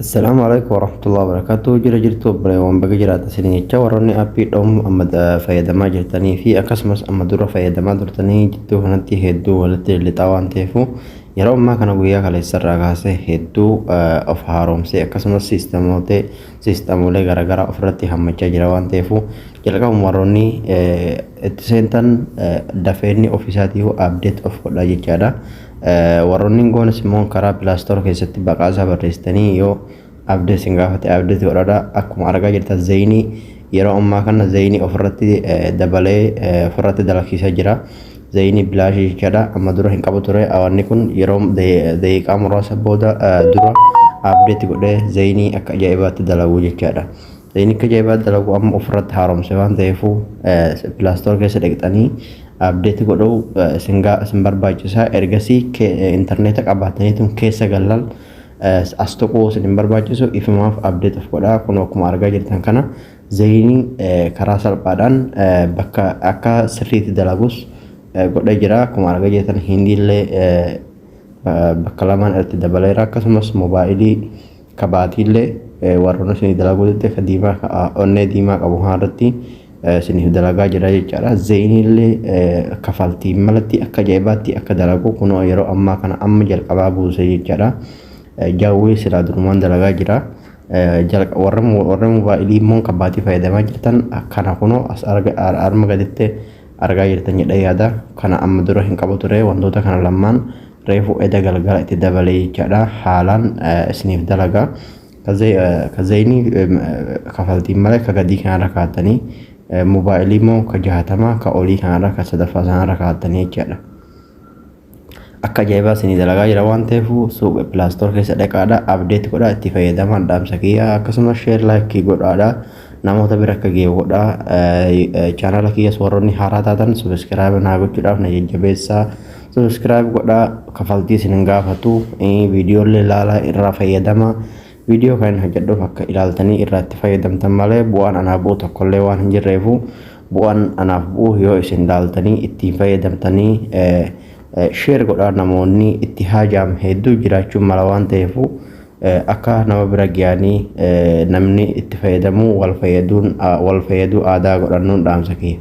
السلام عليكم ورحمة الله وبركاته. جرجرتو بريوان بجرات سنينيتشا وروني أبي أمد فايدما جرتني في أكسمس أمدورة فايدما درتني جدو هنتي هدو ولتي اللي تاوان تيفو يرون ما كانوا ويا على السراغاسة هدو أف هاروم سي أكسمس سيستمولي غرغرة أفرتي همتشا جروان تيفو جلقا مروني اتسنتن دفيني أوفيساتيو أبديت أف قد جيجادا warroonni goona simmoon karaa pilaastor keessatti baqaasaa barreessitanii yoo abdeesin gaafate abdeeti godhadha. Akkuma argaa jirtan zayinii yeroo ammaa kana zayinii ofirratti dabalee ofirratti dalagsiisaa jira. Zayinii bilaashii jechaadha. Amma dura hin qabu ture. Awanni kun yeroo daqiiqaa muraasa booda dura abdeeti godhee zayinii akka ajaa'ibaatti dalagu jechaadha. Zayinii akka ajaa'ibaatti dalagu amma ofirratti haaromse waan ta'eefu pilaastor keessa dhaqxanii abdeeti godhuu isin barbaachisaa. Ergasii intarneeta qabaataniitu keessa galan as tuquu isin barbaachisu ifumaaf abdeet of godhaa. Kun akkuma argaa jirtan kana zayinii karaa salphaadhaan bakka akka sirriitti dalagus godhee jira. Akkuma argaa jirtan hindiillee bakka lamaan irratti dabaleera. Akkasumas moobaayilii kabaatiillee warroonni isin dalaguu deddeefa diimaa onnee diimaa qabu haarratti sinif dalagaa jira jechaadha. Zayinillee kafaltii malatti akka ajaa'ibaatti akka dalagu kunoo yeroo ammaa kana amma jalqabaa buuse jechaadha. Jaawwee silaa durumaan dalagaa jira. Warra moobaayilii immoo kabaatii fayyadamaa jirtan akkana kunoo as arma gaditti argaa jirtan jedhee yaada. Kana amma dura hin qabu ture. Wantoota kana lamaan reefu eda galgala itti dabalee jechaadha. Haalaan isiniif dalagaa. Kazayinii kafaltii malee ka gadii kanarra kaa'atanii moobaayilii immoo ka 60 ka olii kanarra ka 3ffaa sanarra kaa'atanii jechaadha. Akka ajaa'ibaa isinii dalagaa jira waan ta'eefu suuqa pilaastor keessa dhaqaadha. Abdeet godhaa itti fayyadamaa dhaamsa kiyya. Akkasumas sheer laayikii godhaadha. Namoota bira akka ga'u godhaa. Chaanala kiyyas warroonni haaraa taatan subscribe naa gochuudhaaf na jajjabeessaa. Subscribe godhaa. Kafaltii isin gaafatu viidiyoolee ilaalaa irraa fayyadamaa. Video kan hojjedhuuf akka ilaaltanii irratti fayyadamtan malee bu'aan anaaf bu'u tokkollee waan hin jirreefu bu'aan anaaf bu'u yoo isin ilaaltanii ittiin fayyadamtanii sheer godhaa. Namoonni itti haajam hedduu jiraachuun mala waan ta'eefu akka nama bira ga'anii namni itti fayyadamu wal fayyaduu aadaa godhannuun dhaamsa kiyya.